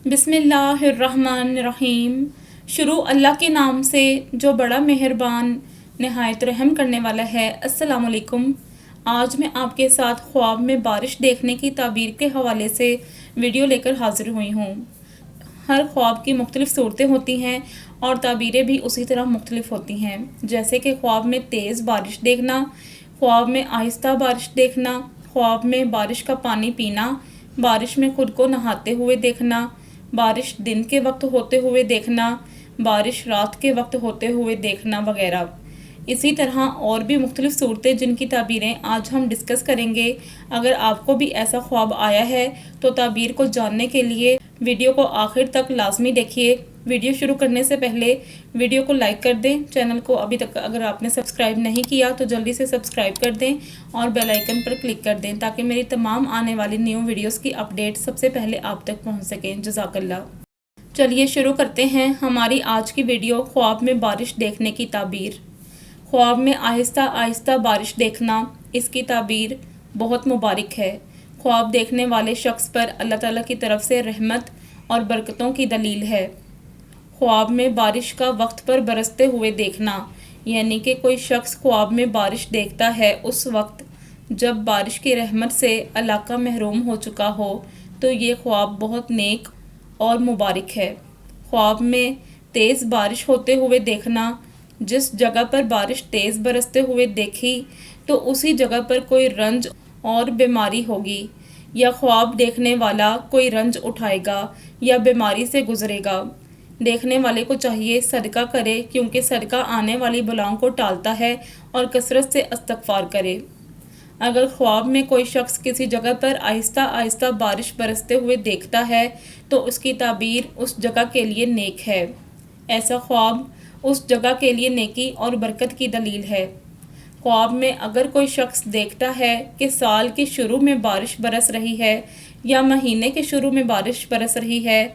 بسم اللہ الرحمن الرحیم۔ شروع اللہ کے نام سے جو بڑا مہربان نہایت رحم کرنے والا ہے۔ السلام علیکم۔ آج میں آپ کے ساتھ خواب میں بارش دیکھنے کی تعبیر کے حوالے سے ویڈیو لے کر حاضر ہوئی ہوں۔ ہر خواب کی مختلف صورتیں ہوتی ہیں اور تعبیریں بھی اسی طرح مختلف ہوتی ہیں، جیسے کہ خواب میں تیز بارش دیکھنا، خواب میں آہستہ بارش دیکھنا، خواب میں بارش کا پانی پینا، بارش میں خود کو نہاتے ہوئے دیکھنا، بارش دن کے وقت ہوتے ہوئے دیکھنا، بارش رات کے وقت ہوتے ہوئے دیکھنا وغیرہ۔ اسی طرح اور بھی مختلف صورتیں جن کی تعبیریں آج ہم ڈسکس کریں گے۔ اگر آپ کو بھی ایسا خواب آیا ہے تو تعبیر کو جاننے کے لیے ویڈیو کو آخر تک لازمی دیکھیے۔ ویڈیو شروع کرنے سے پہلے ویڈیو کو لائک کر دیں، چینل کو ابھی تک اگر آپ نے سبسکرائب نہیں کیا تو جلدی سے سبسکرائب کر دیں اور بیل آئیکن پر کلک کر دیں تاکہ میری تمام آنے والی نیو ویڈیوز کی اپڈیٹ سب سے پہلے آپ تک پہنچ سکیں۔ جزاک اللہ۔ چلیے شروع کرتے ہیں ہماری آج کی ویڈیو، خواب میں بارش دیکھنے کی تعبیر۔ خواب میں آہستہ آہستہ بارش دیکھنا، اس کی تعبیر بہت مبارک ہے۔ خواب دیکھنے والے شخص پر اللہ تعالیٰ کی طرف سے رحمت اور برکتوں کی دلیل ہے۔ خواب میں بارش کا وقت پر برستے ہوئے دیکھنا، یعنی کہ کوئی شخص خواب میں بارش دیکھتا ہے اس وقت جب بارش کی رحمت سے علاقہ محروم ہو چکا ہو، تو یہ خواب بہت نیک اور مبارک ہے۔ خواب میں تیز بارش ہوتے ہوئے دیکھنا، جس جگہ پر بارش تیز برستے ہوئے دیکھی تو اسی جگہ پر کوئی رنج اور بیماری ہوگی، یا خواب دیکھنے والا کوئی رنج اٹھائے گا یا بیماری سے گزرے گا۔ دیکھنے والے کو چاہیے صدقہ کرے، کیونکہ صدقہ آنے والی بلاؤں کو ٹالتا ہے، اور کثرت سے استغفار کرے۔ اگر خواب میں کوئی شخص کسی جگہ پر آہستہ آہستہ بارش برستے ہوئے دیکھتا ہے تو اس کی تعبیر اس جگہ کے لیے نیک ہے۔ ایسا خواب اس جگہ کے لیے نیکی اور برکت کی دلیل ہے۔ خواب میں اگر کوئی شخص دیکھتا ہے کہ سال کے شروع میں بارش برس رہی ہے یا مہینے کے شروع میں بارش برس رہی ہے،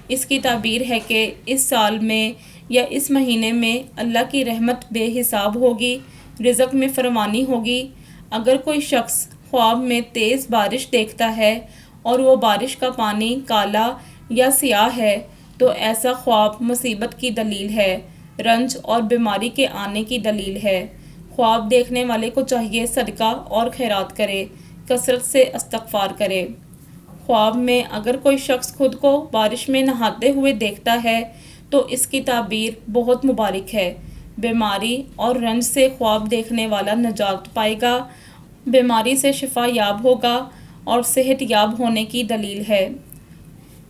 اس کی تعبیر ہے کہ اس سال میں یا اس مہینے میں اللہ کی رحمت بے حساب ہوگی، رزق میں فراوانی ہوگی۔ اگر کوئی شخص خواب میں تیز بارش دیکھتا ہے اور وہ بارش کا پانی کالا یا سیاہ ہے تو ایسا خواب مصیبت کی دلیل ہے، رنج اور بیماری کے آنے کی دلیل ہے۔ خواب دیکھنے والے کو چاہیے صدقہ اور خیرات کرے، کثرت سے استغفار کرے۔ خواب میں اگر کوئی شخص خود کو بارش میں نہاتے ہوئے دیکھتا ہے تو اس کی تعبیر بہت مبارک ہے۔ بیماری اور رنج سے خواب دیکھنے والا نجات پائے گا، بیماری سے شفا یاب ہوگا اور صحت یاب ہونے کی دلیل ہے۔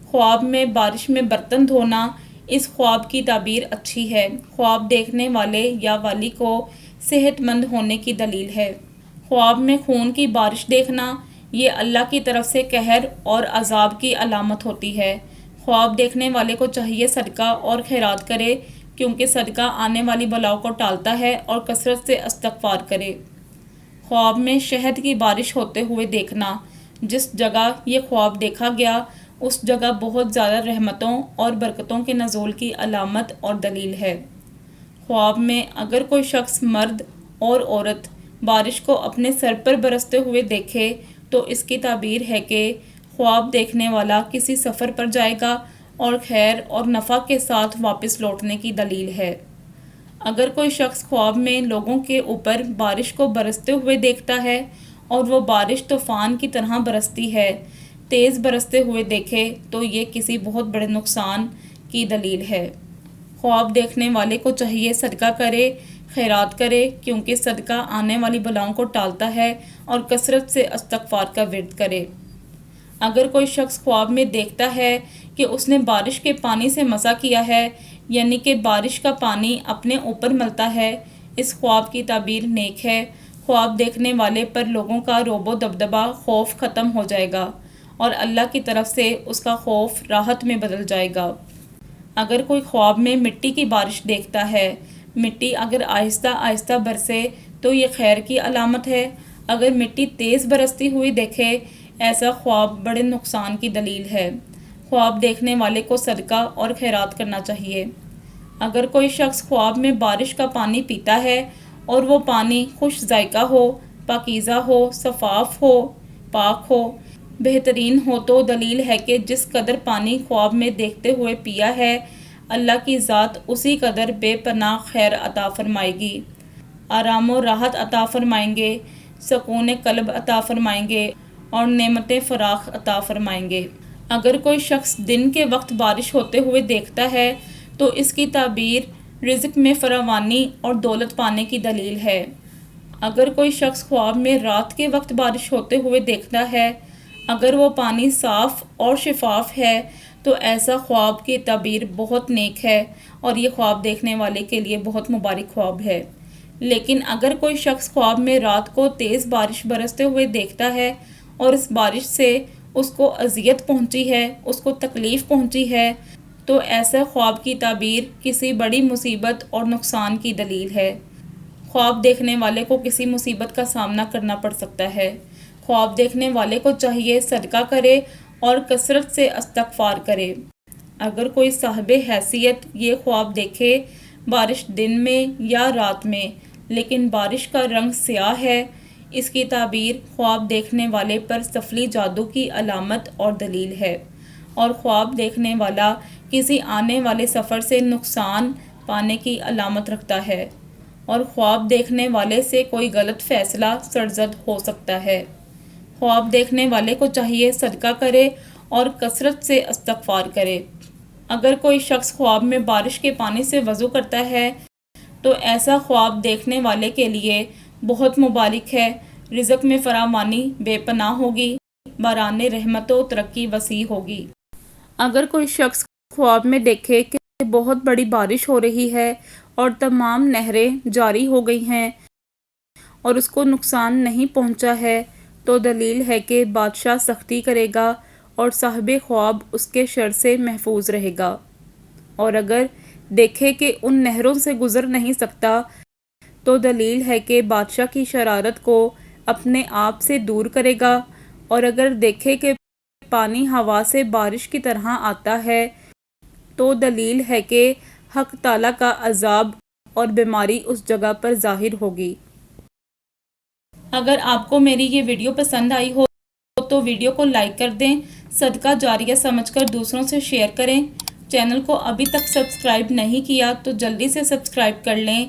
خواب میں بارش میں برتن دھونا، اس خواب کی تعبیر اچھی ہے۔ خواب دیکھنے والے یا والی کو صحت مند ہونے کی دلیل ہے۔ خواب میں خون کی بارش دیکھنا، یہ اللہ کی طرف سے قہر اور عذاب کی علامت ہوتی ہے۔ خواب دیکھنے والے کو چاہیے صدقہ اور خیرات کرے، کیونکہ صدقہ آنے والی بلاؤں کو ٹالتا ہے، اور کثرت سے استغفار کرے۔ خواب میں شہد کی بارش ہوتے ہوئے دیکھنا، جس جگہ یہ خواب دیکھا گیا اس جگہ بہت زیادہ رحمتوں اور برکتوں کے نزول کی علامت اور دلیل ہے۔ خواب میں اگر کوئی شخص مرد اور عورت بارش کو اپنے سر پر برستے ہوئے دیکھے تو اس کی تعبیر ہے کہ خواب دیکھنے والا کسی سفر پر جائے گا اور خیر اور نفع کے ساتھ واپس لوٹنے کی دلیل ہے۔ اگر کوئی شخص خواب میں لوگوں کے اوپر بارش کو برستے ہوئے دیکھتا ہے اور وہ بارش طوفان کی طرح برستی ہے، تیز برستے ہوئے دیکھے تو یہ کسی بہت بڑے نقصان کی دلیل ہے۔ خواب دیکھنے والے کو چاہیے صدقہ کرے، خیرات کرے، کیونکہ صدقہ آنے والی بلاؤں کو ٹالتا ہے، اور کثرت سے استغفار کا ورد کرے۔ اگر کوئی شخص خواب میں دیکھتا ہے کہ اس نے بارش کے پانی سے مزہ کیا ہے، یعنی کہ بارش کا پانی اپنے اوپر ملتا ہے، اس خواب کی تعبیر نیک ہے۔ خواب دیکھنے والے پر لوگوں کا رعب و دبدبہ، خوف ختم ہو جائے گا، اور اللہ کی طرف سے اس کا خوف راحت میں بدل جائے گا۔ اگر کوئی خواب میں مٹی کی بارش دیکھتا ہے، مٹی اگر آہستہ آہستہ برسے تو یہ خیر کی علامت ہے۔ اگر مٹی تیز برستی ہوئی دیکھے، ایسا خواب بڑے نقصان کی دلیل ہے۔ خواب دیکھنے والے کو صدقہ اور خیرات کرنا چاہیے۔ اگر کوئی شخص خواب میں بارش کا پانی پیتا ہے اور وہ پانی خوش ذائقہ ہو، پاکیزہ ہو، شفاف ہو، پاک ہو، بہترین ہو تو دلیل ہے کہ جس قدر پانی خواب میں دیکھتے ہوئے پیا ہے، اللہ کی ذات اسی قدر بے پناہ خیر عطا فرمائے گی، آرام و راحت عطا فرمائیں گے، سکون قلب عطا فرمائیں گے اور نعمت فراخ عطا فرمائیں گے۔ اگر کوئی شخص دن کے وقت بارش ہوتے ہوئے دیکھتا ہے تو اس کی تعبیر رزق میں فراوانی اور دولت پانے کی دلیل ہے۔ اگر کوئی شخص خواب میں رات کے وقت بارش ہوتے ہوئے دیکھتا ہے، اگر وہ پانی صاف اور شفاف ہے تو ایسا خواب کی تعبیر بہت نیک ہے اور یہ خواب دیکھنے والے کے لیے بہت مبارک خواب ہے۔ لیکن اگر کوئی شخص خواب میں رات کو تیز بارش برستے ہوئے دیکھتا ہے اور اس بارش سے اس کو اذیت پہنچی ہے، اس کو تکلیف پہنچی ہے، تو ایسا خواب کی تعبیر کسی بڑی مصیبت اور نقصان کی دلیل ہے۔ خواب دیکھنے والے کو کسی مصیبت کا سامنا کرنا پڑ سکتا ہے۔ خواب دیکھنے والے کو چاہیے صدقہ کرے اور کثرت سے استغفار کرے۔ اگر کوئی صاحب حیثیت یہ خواب دیکھے، بارش دن میں یا رات میں، لیکن بارش کا رنگ سیاہ ہے، اس کی تعبیر خواب دیکھنے والے پر سفلی جادو کی علامت اور دلیل ہے، اور خواب دیکھنے والا کسی آنے والے سفر سے نقصان پانے کی علامت رکھتا ہے، اور خواب دیکھنے والے سے کوئی غلط فیصلہ سرزد ہو سکتا ہے۔ خواب دیکھنے والے کو چاہیے صدقہ کرے اور کثرت سے استغفار کرے۔ اگر کوئی شخص خواب میں بارش کے پانی سے وضو کرتا ہے تو ایسا خواب دیکھنے والے کے لیے بہت مبارک ہے، رزق میں فراوانی بے پناہ ہوگی، باران رحمت و ترقی وسیع ہوگی۔ اگر کوئی شخص خواب میں دیکھے کہ بہت بڑی بارش ہو رہی ہے اور تمام نہریں جاری ہو گئی ہیں اور اس کو نقصان نہیں پہنچا ہے، تو دلیل ہے کہ بادشاہ سختی کرے گا اور صاحب خواب اس کے شر سے محفوظ رہے گا۔ اور اگر دیکھے کہ ان نہروں سے گزر نہیں سکتا تو دلیل ہے کہ بادشاہ کی شرارت کو اپنے آپ سے دور کرے گا، اور اگر دیکھے کہ پانی ہوا سے بارش کی طرح آتا ہے تو دلیل ہے کہ حق تعالیٰ کا عذاب اور بیماری اس جگہ پر ظاہر ہوگی۔ اگر آپ کو میری یہ ویڈیو پسند آئی ہو تو ویڈیو کو لائک کر دیں، صدقہ جاریہ سمجھ کر دوسروں سے شیئر کریں۔ چینل کو ابھی تک سبسکرائب نہیں کیا تو جلدی سے سبسکرائب کر لیں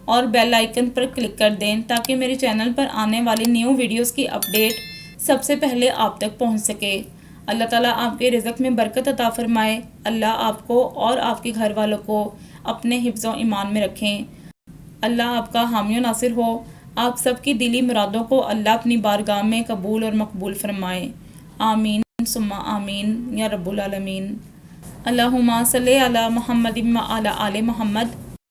اور بیل آئیکن پر کلک کر دیں تاکہ میرے چینل پر آنے والی نیو ویڈیوز کی اپڈیٹ سب سے پہلے آپ تک پہنچ سکے۔ اللہ تعالیٰ آپ کے رزق میں برکت عطا فرمائے۔ اللہ آپ کو اور آپ کے گھر والوں کو اپنے حفظ و ایمان میں رکھیں۔ اللہ آپ کا حامی و ناصر ہو۔ آپ سب کی دلی مرادوں کو اللہ اپنی بارگاہ میں قبول اور مقبول فرمائے۔ آمین ثم آمین یا رب العالمین۔ اللہم صلی علی محمد و علی آل محمد